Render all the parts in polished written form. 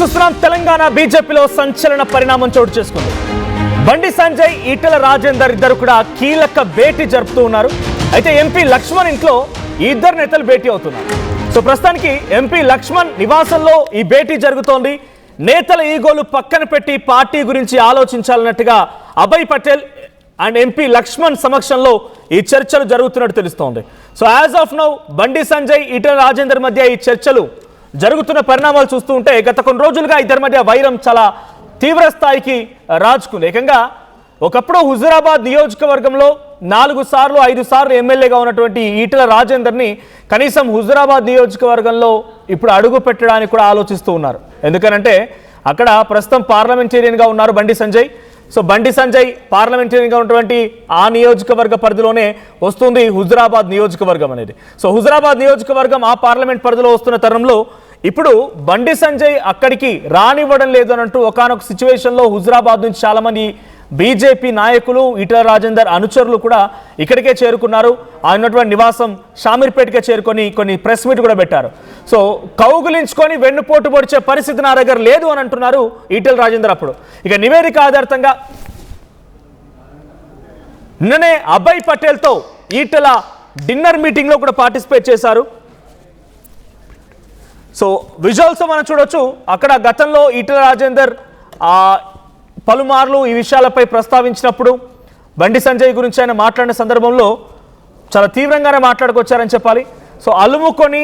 చూస్తున్నాం తెలంగాణ బీజేపీలో సంచలన పరిణామం చోటు చేసుకుంది. బండి సంజయ్, ఈటెల రాజేందర్ ఇద్దరు కూడా కీలక భేటీ జరుపుతూ ఉన్నారు. అయితే ఎంపీ లక్ష్మణ్ ఇంట్లో ఈ ఇద్దరు నేతలు భేటీ అవుతున్నారు. సో ప్రస్తుతానికి ఎంపీ లక్ష్మణ్ నివాసంలో ఈ భేటీ జరుగుతోంది. నేతల ఈగోలు పక్కన పెట్టి పార్టీ గురించి ఆలోచించాలన్నట్టుగా అభయ్ పటేల్ అండ్ ఎంపీ లక్ష్మణ్ సమక్షంలో ఈ చర్చలు జరుగుతున్నట్టు తెలుస్తోంది. So as of now Bandi Sanjay, Etela Rajender మధ్య ఈ చర్చలు జరుగుతున్న పరిణామాలు చూస్తూ ఉంటే గత కొన్ని రోజులుగా ఇద్దరి మధ్య వైరం చాలా తీవ్ర స్థాయికి రాజుకుంది. ఏకంగా ఒకప్పుడు హుజూరాబాద్ నియోజకవర్గంలో 4 సార్లు 5 సార్లు ఎమ్మెల్యేగా ఉన్నటువంటి ఈటెల రాజేందర్ని కనీసం హుజూరాబాద్ నియోజకవర్గంలో ఇప్పుడు అడుగు పెట్టడానికి కూడా ఆలోచిస్తూ ఉన్నారు. ఎందుకనంటే అక్కడ ప్రస్తుతం పార్లమెంటేరియన్గా ఉన్నారు బండి సంజయ్. సో బండి సంజయ్ పార్లమెంటరీగా ఉన్నటువంటి ఆ నియోజకవర్గ పరిధిలోనే వస్తుంది హుజూరాబాద్ నియోజకవర్గం అనేది. సో హుజూరాబాద్ నియోజకవర్గం ఆ పార్లమెంట్ పరిధిలో వస్తున్న తరుణంలో ఇప్పుడు బండి సంజయ్ అక్కడికి రానివ్వడం లేదు అనంటూ ఒకానొక సిచ్యువేషన్లో హుజూరాబాద్ నుంచి చాలామంది బీజేపీ నాయకులు, ఈటెల రాజేందర్ అనుచరులు కూడా ఇక్కడికే చేరుకున్నారు. ఆయన ఉన్నటువంటి నివాసం షామీర్పేటకే చేరుకొని కొన్ని ప్రెస్ మీట్ కూడా పెట్టారు. సో కౌగులించుకొని వెన్నుపోటు పొడిచే పరిస్థితి నా దగ్గర లేదు అని అంటున్నారు ఈటెల రాజేందర్. అప్పుడు ఇక నివేదిక ఆధారితంగా నిన్ననే అభయ్ పటేల్తో ఈటెల డిన్నర్ మీటింగ్లో కూడా పార్టిసిపేట్ చేశారు. సో విజువల్స్ మనం చూడొచ్చు. అక్కడ గతంలో ఈటెల రాజేందర్ పలుమార్లు ఈ విషయాలపై ప్రస్తావించినప్పుడు బండి సంజయ్ గురించి ఆయన మాట్లాడిన సందర్భంలో చాలా తీవ్రంగానే మాట్లాడుకొచ్చారని చెప్పాలి. సో అలుముకొని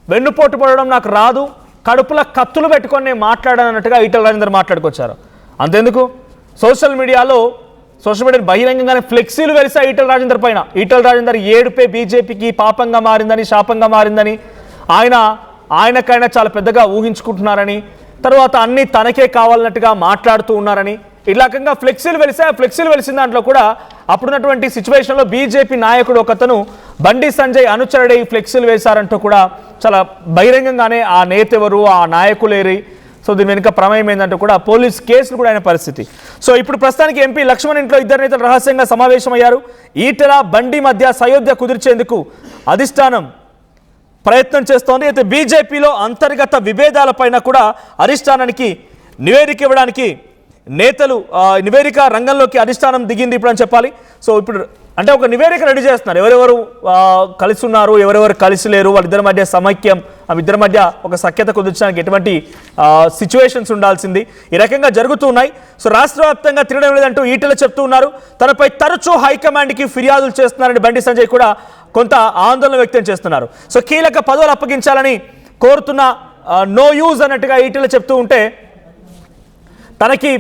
వెన్నుపోటు పడడం నాకు రాదు, కడుపుల కత్తులు పెట్టుకొని నేను మాట్లాడానన్నట్టుగా ఈటెల రాజేందర్ మాట్లాడుకొచ్చారు. అంతెందుకు సోషల్ మీడియా బహిరంగంగానే ఫ్లెక్సీలు వెలిసా ఈటెల రాజేందర్ పైన. ఈటెల రాజేందర్ ఏడుపే బీజేపీకి పాపంగా మారిందని, శాపంగా మారిందని, ఆయనకైనా చాలా పెద్దగా ఊహించుకుంటున్నారని, తర్వాత అన్నీ తనకే కావాలన్నట్టుగా మాట్లాడుతూ ఉన్నారని, ఇలా రకంగా ఫ్లెక్సీలు వెలిసిన దాంట్లో కూడా అప్పుడున్నటువంటి సిచ్యువేషన్లో బీజేపీ నాయకుడు ఒకతను బండి సంజయ్ అనుచరుడే ఈ ఫ్లెక్సీలు వేశారంటూ కూడా చాలా బహిరంగంగానే ఆ నేత ఎవరు, ఆ నాయకులేరి, సో దీని వెనుక ప్రమేయం ఏంటంటూ కూడా పోలీస్ కేసులు కూడా అయిన పరిస్థితి. సో ఇప్పుడు ప్రస్తుతానికి ఎంపీ లక్ష్మణ్ ఇంట్లో ఇద్దరు నేతలు రహస్యంగా సమావేశమయ్యారు. ఈటెల బండి మధ్య సయోధ్య కుదిర్చేందుకు అధిష్టానం ప్రయత్నం చేస్తోంది. అయితే బీజేపీలో అంతర్గత విభేదాలపైన కూడా అధిష్టానానికి నివేదిక ఇవ్వడానికి నేతలు నివేదిక రంగంలోకి అధిష్టానం దిగింది ఇప్పుడు అని చెప్పాలి. సో ఇప్పుడు అంటే ఒక నివేదిక రెడీ చేస్తున్నారు. ఎవరెవరు కలిసి ఉన్నారు, ఎవరెవరు కలిసి లేరు, వాళ్ళిద్దరి మధ్య సమైక్యం, ఇద్దరి మధ్య ఒక సఖ్యత కుదిర్చడానికి ఎటువంటి సిచ్యువేషన్స్ ఉండాల్సింది, ఈ రకంగా జరుగుతూ ఉన్నాయి. సో రాష్ట్ర వ్యాప్తంగా తిరగడం లేదంటూ ఈటెల చెప్తూ ఉన్నారు. తనపై తరచూ హైకమాండ్కి ఫిర్యాదులు చేస్తున్నారని బండి సంజయ్ కూడా కొంత ఆందోళన వ్యక్తం చేస్తున్నారు. సో కీలక పదవులు అప్పగించాలని కోరుతున్న నో యూజ్ అన్నట్టుగా ఈటెల చెప్తూ ఉంటే తనకి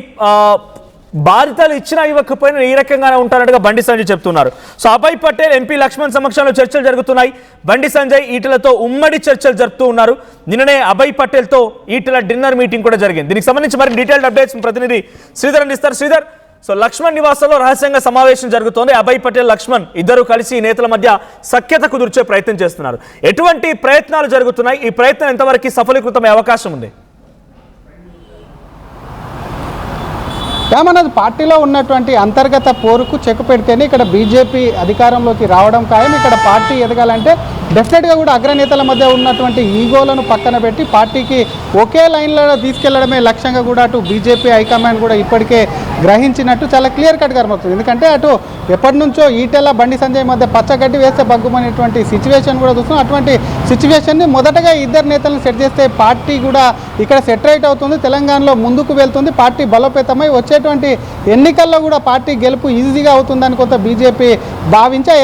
బాధ్యతలు ఇచ్చినా ఇవ్వకపోయినా ఈ రకంగానే ఉంటారన్నట్టుగా బండి సంజయ్ చెప్తున్నారు. సో అభయ్ పటేల్, ఎంపీ లక్ష్మణ్ సమక్షంలో చర్చలు జరుగుతున్నాయి. బండి సంజయ్ ఈటెలతో ఉమ్మడి చర్చలు జరుపుతూ ఉన్నారు. నిన్ననే అభయ్ పటేల్తో ఈటెల డిన్నర్ మీటింగ్ కూడా జరిగింది. దీనికి సంబంధించి మరి డీటెయిల్డ్ అప్డేట్స్ ప్రతినిధి శ్రీధర్ అందిస్తారు. శ్రీధర్, సో లక్ష్మణ్ నివాసంలో రహస్యంగా సమావేశం జరుగుతోంది. అభయ్ పటేల్, లక్ష్మణ్ ఇద్దరు కలిసి నేతల మధ్య సఖ్యత కుదిర్చే ప్రయత్నం చేస్తున్నారు. ఎటువంటి ప్రయత్నాలు జరుగుతున్నాయి? ఈ ప్రయత్నం ఎంతవరకు సఫలీకృతమయ్యే అవకాశం ఉంది? ఏమన్నది పార్టీలో ఉన్నటువంటి అంతర్గత పోరుకు చెక్ పెడితేనే ఇక్కడ బీజేపీ అధికారంలోకి రావడం ఖాయం. ఇక్కడ పార్టీ ఎదగాలంటే డెఫినెట్గా కూడా అగ్రనేతల మధ్య ఉన్నటువంటి ఈగోలను పక్కన పెట్టి పార్టీకి ఒకే లైన్లో తీసుకెళ్లడమే లక్ష్యంగా కూడా అటు బీజేపీ హైకమాండ్ కూడా ఇప్పటికే గ్రహించినట్టు చాలా క్లియర్ కట్గా అర్థమవుతుంది. ఎందుకంటే అటు ఎప్పటి నుంచో ఈటెల బండి సంజయ్ మధ్య పచ్చగడ్డి వేస్తే బగ్గుమనేటువంటి సిచ్యువేషన్ కూడా చూస్తున్నాం. అటువంటి సిచ్యువేషన్ని మొదటగా ఇద్దరు నేతలను సెట్ చేస్తే పార్టీ కూడా ఇక్కడ సెటరేట్ అవుతుంది, తెలంగాణలో ముందుకు వెళ్తుంది, పార్టీ బలోపేతమై వచ్చేటువంటి ఎన్నికల్లో కూడా పార్టీ గెలుపు ఈజీగా అవుతుందని కొంత బీజేపీ భావించే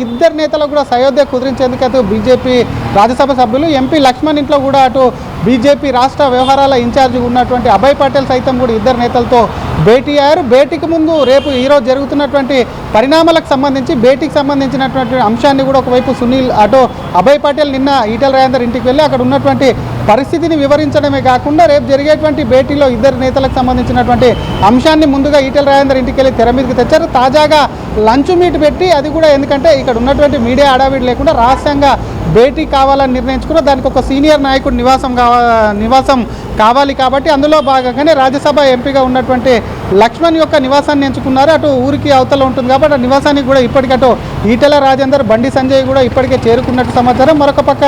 ఇద్దరు నేతలకు కూడా సయోధ్య కుదిరించేందుకు అటు బీజేపీ రాజ్యసభ సభ్యులు ఎంపీ లక్ష్మణ్ ఇంట్లో కూడా అటు బీజేపీ రాష్ట్ర వ్యవహారాల ఇన్ఛార్జి ఉన్నటువంటి అభయ్ పటేల్ సైతం కూడా ఇద్దరు నేతలతో భేటీ అయ్యారు. భేటీకి ముందు రేపు ఈరోజు జరుగుతున్నటువంటి పరిణామాలకు సంబంధించి భేటీకి సంబంధించినటువంటి అంశాన్ని కూడా ఒకవైపు సునీల్ అటు అభయ్ పటేల్ నిన్న ఈటెల రాజేందర్ ఇంటికి వెళ్ళి అక్కడ ఉన్నటువంటి పరిస్థితిని వివరించడమే కాకుండా రేపు జరిగేటువంటి భేటీలో ఇద్దరు నేతలకు సంబంధించినటువంటి అంశాన్ని ముందుగా ఈటెల రాజేందర్ ఇంటికి వెళ్ళి తెర మీదకి తెచ్చారు. తాజాగా లంచ్ మీట్ పెట్టి అది కూడా ఎందుకంటే ఇక్కడ ఉన్నటువంటి మీడియా హడావిడి లేకుండా రహస్యంగా భేటీ కావాలని నిర్ణయించుకున్నారు. దానికి ఒక సీనియర్ నాయకుడు నివాసం కావాలి కాబట్టి అందులో భాగంగానే రాజ్యసభ ఎంపీగా ఉన్నటువంటి లక్ష్మణ్ యొక్క నివాసాన్ని ఎంచుకున్నారు. అటు ఊరికి అవతల ఉంటుంది కాబట్టి ఆ నివాసానికి కూడా ఇప్పటికటు ఈటెల రాజేందర్, బండి సంజయ్ కూడా ఇప్పటికే చేరుకున్నట్టు సమాచారం. మరొక పక్క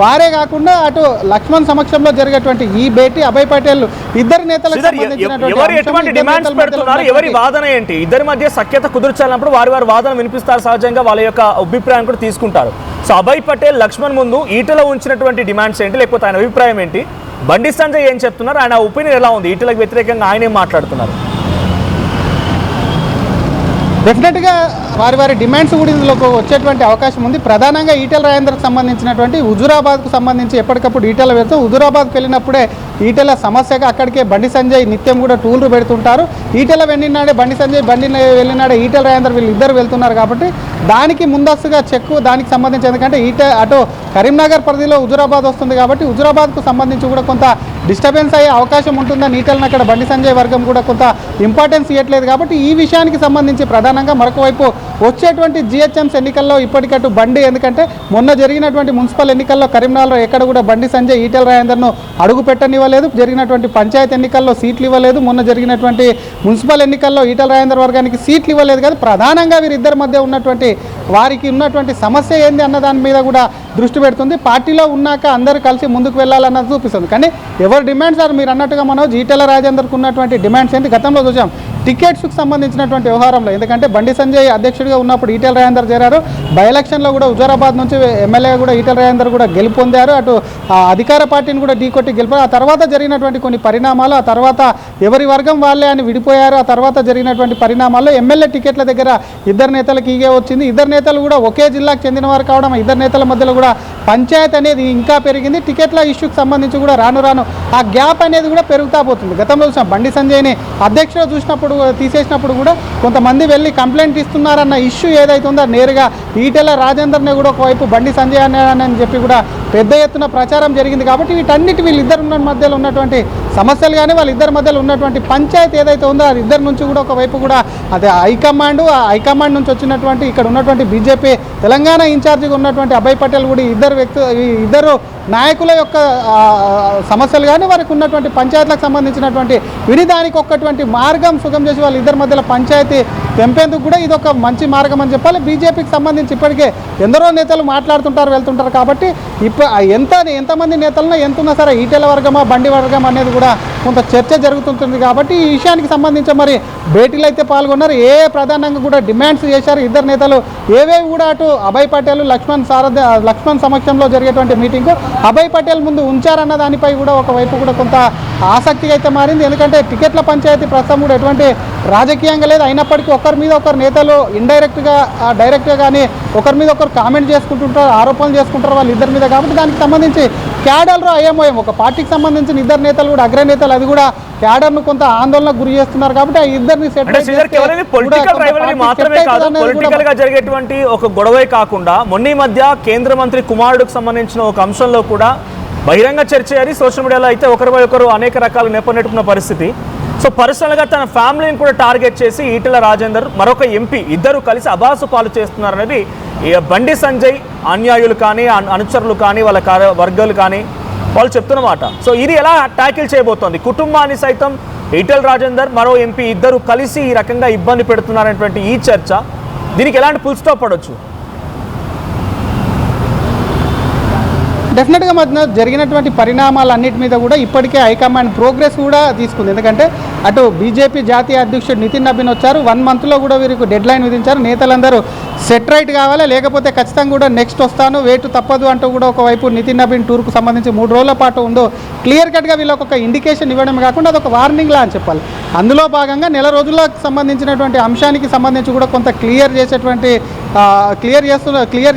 వారే కాకుండా అటు లక్ష్మణ్ సమక్షంలో జరిగేటువంటి ఈ భేటీ అభయ్ పటేల్ ఇద్దరు నేతలకు ఎవరి వాదన ఏంటి? ఇద్దరి మధ్య సఖ్యత కుదుర్చాలన్నప్పుడు వారి వాదన వినిపిస్తారు, సహజంగా వాళ్ళ యొక్క అభిప్రాయం కూడా తీసుకుంటారు. సో అభయ్ పటేల్ లక్ష్మణ్ ముందు ఈటెల ఉంచినటువంటి డిమాండ్స్ ఏంటి, లేకపోతే ఆయన అభిప్రాయం ఏంటి, బండి సంజయ్ ఏం చెప్తున్నారు, ఆయన ఒపీనియన్ ఎలా ఉంది, ఈటెలకు వ్యతిరేకంగా ఆయన ఏం మాట్లాడుతున్నారు? డెఫినెట్గా వారి డిమాండ్స్ కూడా ఇందులోకి వచ్చేటువంటి అవకాశం ఉంది. ప్రధానంగా ఈటెల రాజేందర్కి సంబంధించినటువంటి హుజూరాబాద్కు సంబంధించి ఎప్పటికప్పుడు ఈటెల వెళ్తూ హుజూరాబాద్కి వెళ్ళినప్పుడే ఈటెల సమస్యగా అక్కడికే బండి సంజయ్ నిత్యం కూడా టూర్లు పెడుతుంటారు. ఈటెల వెళ్ళినాడే బండి సంజయ్, బండి వెళ్ళినాడే ఈటెల రాజేందర్, వీళ్ళు ఇద్దరు వెళ్తున్నారు కాబట్టి దానికి ముందస్తుగా చెక్కు దానికి సంబంధించి, ఎందుకంటే అటు కరీంనగర్ పరిధిలో హుజూరాబాద్ వస్తుంది కాబట్టి హుజూరాబాద్కు సంబంధించి కూడా కొంత డిస్టర్బెన్స్ అయ్యే అవకాశం ఉంటుందని ఈటెలను అక్కడ బండి సంజయ్ వర్గం కూడా కొంత ఇంపార్టెన్స్ ఇవ్వట్లేదు. కాబట్టి ఈ విషయానికి సంబంధించి ప్రధానంగా మరొక వైపు వచ్చేటువంటి జిహెచ్ఎంసీ ఎన్నికల్లో ఇప్పటికట్టు బండి, ఎందుకంటే మొన్న జరిగినటువంటి మున్సిపల్ ఎన్నికల్లో కరీంనగర్లో ఎక్కడ కూడా బండి సంజయ్ ఈటెల రాజేందర్ను అడుగు పెట్టనివ్వలేదు. జరిగినటువంటి పంచాయతీ ఎన్నికల్లో సీట్లు ఇవ్వలేదు. మొన్న జరిగినటువంటి మున్సిపల్ ఎన్నికల్లో ఈటెల రాజేందర్ వర్గానికి సీట్లు ఇవ్వలేదు. కాదు, ప్రధానంగా వీరిద్దరి మధ్య ఉన్నటువంటి వారికి ఉన్నటువంటి సమస్య ఏంది అన్న దాని మీద కూడా దృష్టి పెడుతుంది. పార్టీలో ఉన్నాక అందరూ కలిసి ముందుకు వెళ్ళాలన్నది చూపిస్తుంది. కానీ ఎవరి డిమాండ్స్ ఆర్ మీరు అన్నట్టుగా మనోజ్, ఈటెల రాజేందర్కు ఉన్నటువంటి డిమాండ్స్ ఏంటి గతంలో చూసాం టికెట్స్కు సంబంధించినటువంటి వ్యవహారంలో. ఎందుకంటే బండి సంజయ్ అధ్యక్షుడిగా ఉన్నప్పుడు ఈటెల రాజేందర్ చేరారు. బై ఎలక్షన్లో కూడా హుజూరాబాద్ నుంచి ఎమ్మెల్యే కూడా ఈటెల రాజేందర్ కూడా గెలుపొందారు. అటు అధికార పార్టీని కూడా ఢీకొట్టి గెలిపారు. ఆ తర్వాత జరిగినటువంటి కొన్ని పరిణామాలు, ఆ తర్వాత ఎవరి వర్గం వాళ్ళే అని విడిపోయారు. ఆ తర్వాత జరిగినటువంటి పరిణామాల్లో ఎమ్మెల్యే టికెట్ల దగ్గర ఇద్దరు నేతలకు ఈగే వచ్చింది. ఇద్దరు నేతలు కూడా ఒకే జిల్లాకు చెందిన వారు కావడం, ఇద్దరు నేతల మధ్యలో కూడా పంచాయతీ అనేది ఇంకా పెరిగింది. టికెట్ల ఇష్యూకి సంబంధించి కూడా రాను రాను ఆ గ్యాప్ అనేది కూడా పెరుగుతా పోతుంది. గతంలో చూసాం బండి సంజయ్ని అధ్యక్షుడు చూసినప్పుడు తీసేసినప్పుడు కూడా కొంతమంది వెళ్ళి కంప్లైంట్ ఇస్తున్నారన్న ఇష్యూ ఏదైతే ఉందో నేరుగా ఈటెల రాజేందర్ని కూడా ఒకవైపు బండి సంజయ్ అని చెప్పి కూడా పెద్ద ఎత్తున ప్రచారం జరిగింది. కాబట్టి వీటన్నిటి వీళ్ళిద్దరు మధ్యలో ఉన్నటువంటి సమస్యలు కానీ వాళ్ళిద్దరి మధ్యలో ఉన్నటువంటి పంచాయతీ ఏదైతే ఉందో అది ఇద్దరి నుంచి కూడా ఒకవైపు కూడా అదే హైకమాండ్, ఆ హైకమాండ్ నుంచి వచ్చినటువంటి ఇక్కడ ఉన్నటువంటి బీజేపీ తెలంగాణ ఇన్ఛార్జిగా ఉన్నటువంటి అభయ్ పటేల్ కూడా ఇద్దరు నాయకుల యొక్క సమస్యలు కానీ వారికి ఉన్నటువంటి పంచాయతీలకు సంబంధించినటువంటి వినిదానికి ఒక్కటువంటి మార్గం సుగం చేసి వాళ్ళ ఇద్దరి మధ్యలో పంచాయతీ తెంపేందుకు కూడా ఇది ఒక మంచి మార్గం అని చెప్పాలి. బీజేపీకి సంబంధించి ఇప్పటికే ఎందరో నేతలు మాట్లాడుతుంటారు, వెళ్తుంటారు. కాబట్టి ఎంతమంది నేతలను ఎంతున్నా సరే ఈటెల వర్గమా బండి వర్గం అనేది కూడా కొంత చర్చ జరుగుతుంటుంది. కాబట్టి ఈ విషయానికి సంబంధించి మరి భేటీలు అయితే పాల్గొన్నారు. ప్రధానంగా కూడా డిమాండ్స్ చేశారు ఇద్దరు నేతలు. ఏవేవి కూడా అటు అభయ్ పటేల్, లక్ష్మణ్ సమక్షంలో జరిగేటువంటి మీటింగ్కు అభయ్ పటేల్ ముందు ఉంచారన్న దానిపై కూడా ఒకవైపు కూడా కొంత ఆసక్తిగా అయితే మారింది. ఎందుకంటే టికెట్ల పంచాయతీ ప్రస్తుతం కూడా ఎటువంటి రాజకీయంగా లేదు. అయినప్పటికీ ఒకరి మీద ఒకరు నేతలు ఇండైరెక్ట్గా డైరెక్ట్గా కానీ ఒకరి మీద ఒకరు కామెంట్ చేసుకుంటుంటారు, ఆరోపణలు చేసుకుంటారు వాళ్ళ ఇద్దరి మీద. కాబట్టి దానికి సంబంధించి క్యాడర్లో అయ్యేమోయం ఒక పార్టీకి సంబంధించిన ఇద్దరు నేతలు కూడా అగ్రనేతలు అది కూడా క్యాడర్ను కొంత ఆందోళనకు గురి చేస్తున్నారు. కాబట్టి ఆ ఇద్దరిని పొలిటికల్ గా జరిగేటువంటి ఒక గొడవే కాకుండా మొన్న మధ్య కేంద్ర మంత్రి కుమారుడికి సంబంధించిన ఒక అంశంలో కూడా బహిరంగ చర్చ అని సోషల్ మీడియాలో అయితే ఒకరిపై ఒకరు అనేక రకాల నెప్పనెట్టుకున్న పరిస్థితి. సో పర్సనల్గా తన ఫ్యామిలీని కూడా టార్గెట్ చేసి ఈటెల రాజేందర్, మరొక ఎంపీ ఇద్దరు కలిసి అబాసు పాలు చేస్తున్నారనేది బండి సంజయ్ అన్యాయులు కానీ అనుచరులు కానీ వాళ్ళ వర్గాలు కానీ వాళ్ళు చెప్తున్నమాట. సో ఇది ఎలా ట్యాకిల్ చేయబోతోంది? కుటుంబాన్ని సైతం ఈటెల రాజేందర్, మరో ఎంపీ ఇద్దరు కలిసి ఈ రకంగా ఇబ్బంది పెడుతున్నారనేటువంటి ఈ చర్చ, దీనికి ఎలాంటి ఫుల్ స్టాప్ పడవచ్చు? డెఫినెట్గా మధ్య జరిగినటువంటి పరిణామాలన్నిటి మీద కూడా ఇప్పటికే హైకమాండ్ ప్రోగ్రెస్ కూడా తీసుకుంది. ఎందుకంటే అటు బీజేపీ జాతీయ అధ్యక్షుడు నితిన్ నబీన్ వచ్చారు. 1 మంత్లో కూడా వీరికి డెడ్ లైన్ విధించారు. నేతలందరూ సెట్ రైట్ కావాలి, లేకపోతే ఖచ్చితంగా కూడా నెక్స్ట్ వస్తాను, వేటు తప్పదు అంటూ కూడా ఒకవైపు నితిన్ నబీన్ టూర్కు సంబంధించి 3 రోజుల పాటు ఉందో క్లియర్ కట్గా వీళ్ళకి ఒక ఇండికేషన్ ఇవ్వడమే కాకుండా అదొక వార్నింగ్లా అని చెప్పాలి. అందులో భాగంగా నెల రోజులకు సంబంధించినటువంటి అంశానికి సంబంధించి కూడా కొంత క్లియర్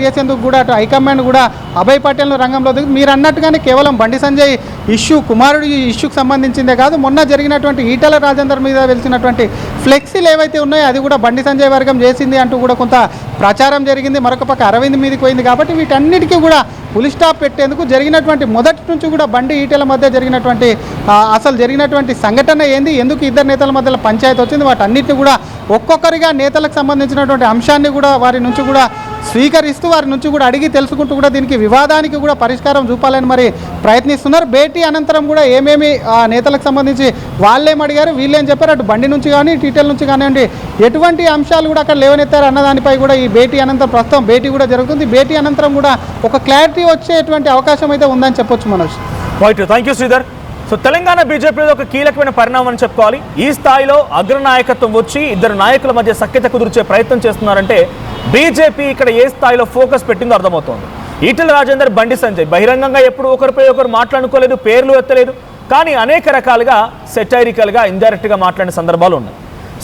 చేసేందుకు కూడా అటు హైకమాండ్ కూడా అభయ్ పటేల్ను రంగంలో దిగి మీరు అన్నట్టుగానే కేవలం బండి సంజయ్ ఇష్యూ, కుమారుడి ఇష్యూకి సంబంధించిందే కాదు, మొన్న జరిగినటువంటి ఈటెల రాజేందర్ మీద వెలిసినటువంటి ఫ్లెక్సీలు ఏవైతే ఉన్నాయో అది కూడా బండి సంజయ్ వర్గం చేసింది అంటూ కూడా కొంత ప్రచారం జరిగింది. మరొక పక్క అరవింద్ మీదకి పోయింది. కాబట్టి వీటన్నిటికీ కూడా ఫుల్ స్టాప్ పెట్టేందుకు జరిగినటువంటి మొదటి నుంచి కూడా బండి ఈటెల మధ్య జరిగినటువంటి సంఘటన ఏంది, ఎందుకు ఇద్దరు నేతల మధ్యలో పంచాయతీ వచ్చింది, వాటన్నిటిని కూడా ఒక్కొక్కరిగా నేతలకు సంబంధించినటువంటి అంశాన్ని కూడా వారి నుంచి కూడా స్వీకరిస్తూ వారి నుంచి కూడా అడిగి తెలుసుకుంటూ కూడా దీనికి వివాదానికి కూడా పరిష్కారం చూపాలని మరి ప్రయత్నిస్తున్నారు. భేటీ అనంతరం కూడా ఏమేమి నేతలకు సంబంధించి వాళ్ళేం అడిగారు, వీళ్ళేం చెప్పారు, అటు బండి నుంచి కానీ టీటెల్ నుంచి కానివ్వండి ఎటువంటి అంశాలు కూడా అక్కడ లేవనెత్తారు అన్న దానిపై కూడా ఈ భేటీ అనంతరం ప్రస్తుతం భేటీ కూడా జరుగుతుంది. భేటీ అనంతరం కూడా ఒక క్లారిటీ వచ్చేటువంటి అవకాశం అయితే ఉందని చెప్పొచ్చు Manoj. Right, thank you Sridhar. So Telangana బీజేపీలో ఒక కీలకమైన పరిణామం అని చెప్పుకోవాలి. ఈ స్థాయిలో అగ్రనాయకత్వం వచ్చి ఇద్దరు నాయకుల మధ్య సఖ్యత కుదిర్చే ప్రయత్నం చేస్తున్నారంటే బీజేపీ ఇక్కడ ఏ స్థాయిలో ఫోకస్ పెట్టిందో అర్థమవుతోంది. ఈటెల రాజేందర్, బండి సంజయ్ బహిరంగంగా ఎప్పుడు ఒకరిపై ఒకరు మాట్లాడుకోలేదు, పేర్లు ఎత్తలేదు, కానీ అనేక రకాలుగా సెటైరికల్గా ఇండైరెక్ట్గా మాట్లాడిన సందర్భాలు ఉన్నాయి.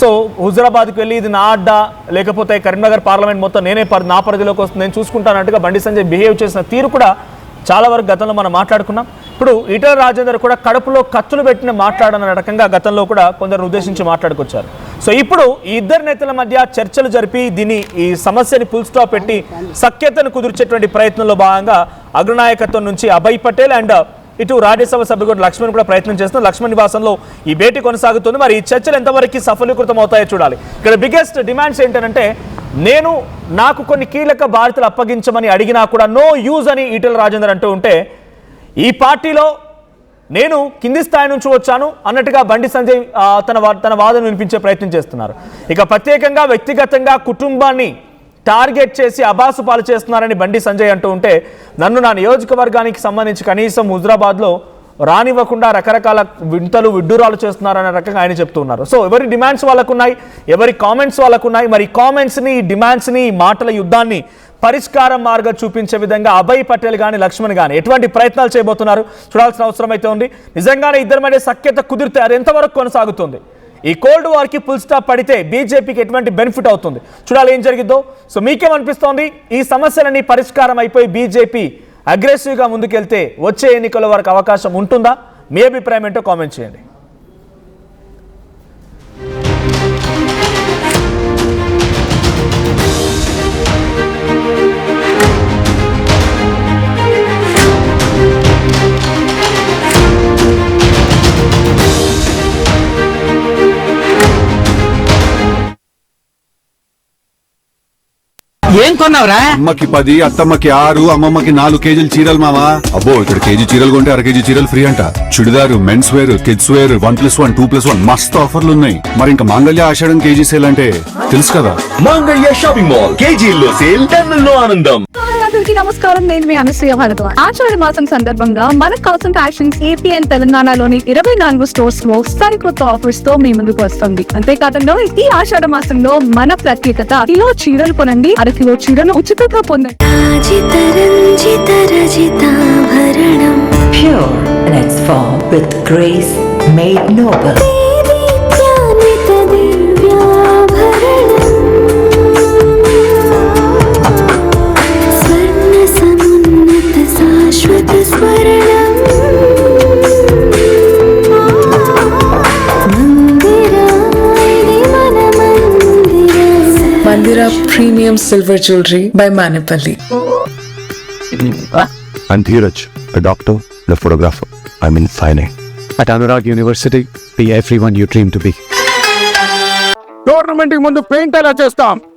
సో హుజరాబాద్కి వెళ్ళి ఇది నా అడ్డా, లేకపోతే కరీంనగర్ పార్లమెంట్ మొత్తం నేనే నా పరిధిలోకి వస్తుంది, నేను చూసుకుంటానట్టుగా బండి సంజయ్ బిహేవ్ చేసిన తీరు కూడా చాలా వరకు గతంలో మనం మాట్లాడుకున్నాం. ఇప్పుడు ఈటెల రాజేందర్ కూడా కడుపులో కత్తులు పెట్టిన మాట్లాడన్న రకంగా గతంలో కూడా కొందరు ఉద్దేశించి మాట్లాడుకొచ్చారు. సో ఇప్పుడు ఈ ఇద్దరు నేతల మధ్య చర్చలు జరిపి ఈ సమస్యని ఫుల్ స్టాప్ పెట్టి సఖ్యతను కుదిర్చేటువంటి ప్రయత్నంలో భాగంగా అగ్రనాయకత్వం నుంచి అభయ్ పటేల్ అండ్ ఇటు రాజ్యసభ సభ్యుడు లక్ష్మణ్ కూడా ప్రయత్నం చేస్తున్నారు. లక్ష్మణ్ నివాసంలో ఈ భేటీ కొనసాగుతుంది. మరి ఈ చర్చలు ఎంతవరకు సఫలీకృతం అవుతాయో చూడాలి. ఇక్కడ బిగ్గెస్ట్ డిమాండ్స్ ఏంటంటే, నాకు కొన్ని కీలక బాధ్యతలు అప్పగించమని అడిగినా కూడా నో యూజ్ అని ఈటెల రాజేందర్ అంటూ ఉంటే, ఈ పార్టీలో నేను కింది స్థాయి నుంచి వచ్చాను అన్నట్టుగా బండి సంజయ్ తన వాదన వినిపించే ప్రయత్నం చేస్తున్నారు. ఇక ప్రత్యేకంగా వ్యక్తిగతంగా కుటుంబాన్ని టార్గెట్ చేసి అబాసు పాలు చేస్తున్నారని బండి సంజయ్ అంటూ ఉంటే, నన్ను నా నియోజకవర్గానికి సంబంధించి కనీసం హుజరాబాద్లో రానివ్వకుండా రకరకాల వింతలు విడ్డూరాలు చేస్తున్నారనే రకంగా ఆయన చెప్తూ ఉన్నారు. సో ఎవరి డిమాండ్స్ వాళ్ళకు ఉన్నాయి, ఎవరి కామెంట్స్ వాళ్ళకు ఉన్నాయి. మరి ఈ కామెంట్స్ని, ఈ డిమాండ్స్ని, ఈ మాటల యుద్ధాన్ని పరిష్కారం మార్గం చూపించే విధంగా అభయ్ పటేల్ కానీ లక్ష్మణ్ కానీ ఎటువంటి ప్రయత్నాలు చేయబోతున్నారు చూడాల్సిన అవసరం అయితే ఉంది. నిజంగానే ఇద్దరి మధ్య సఖ్యత కుదిరితే అది ఎంతవరకు కొనసాగుతుంది, ఈ కోల్డ్ వార్కి ఫుల్ స్టాప్ పడితే బీజేపీకి ఎటువంటి బెనిఫిట్ అవుతుంది చూడాలి ఏం జరిగిద్దో. సో మీకేమనిపిస్తోంది, ఈ సమస్యలన్నీ పరిష్కారం అయిపోయి బీజేపీ అగ్రెసివ్గా ముందుకెళ్తే వచ్చే ఎన్నికల వరకు అవకాశం ఉంటుందా? మీ అభిప్రాయం ఏంటో కామెంట్ చేయండి. ఏం కొన్నావురా? అమ్మకి 10, అత్తమ్మకి 6, అమ్మమ్మకి 4 కేజీలు చీరలు మావా. అబ్బో, ఇక్కడ కేజీ చీరలు కొంటే అర కేజీ చీరలు ఫ్రీ అంట. Churidar, men's wear, kids wear 1+1, 2+1 మస్తు ఆఫర్లు ఉన్నాయి. మరి ఇంకా మాంగళ్య ఆషాఢం కేజీ సేల్ అంటే తెలుసు కదా. మాంగళ్య షాపింగ్ మాల్ కేజీల్లో సేల్, టన్నుల్లో ఆనందం. అందరికీ నమస్కారం, నేను మీ అనసూయ భారద్వాజ్. ఆషాఢ మాసం సందర్భంగా మన కాసన్ ఫ్యాషన్స్ ఏపీ అండ్ తెలంగాణలోని 24 స్టోర్స్ లో సరికొత్త ఆఫర్స్ తో మీ ముందుకు వస్తుంది. అంతేకాకుండా ఈ ఆషాఢ మాసంలో మన ప్రత్యేకత, కిలో చీరలు కొనండి, అర కిలో చీరలు ఉచితంగా పొందండి. Pure in its form with grace made noble. Mandira Premium Silver Jewelry by Manipali. I'm Dheeraj, a doctor and a photographer. I'm in fine art. At Anurag University, be everyone you dream to be. Tournament కి ముందు paint ఎలా చేస్తాం?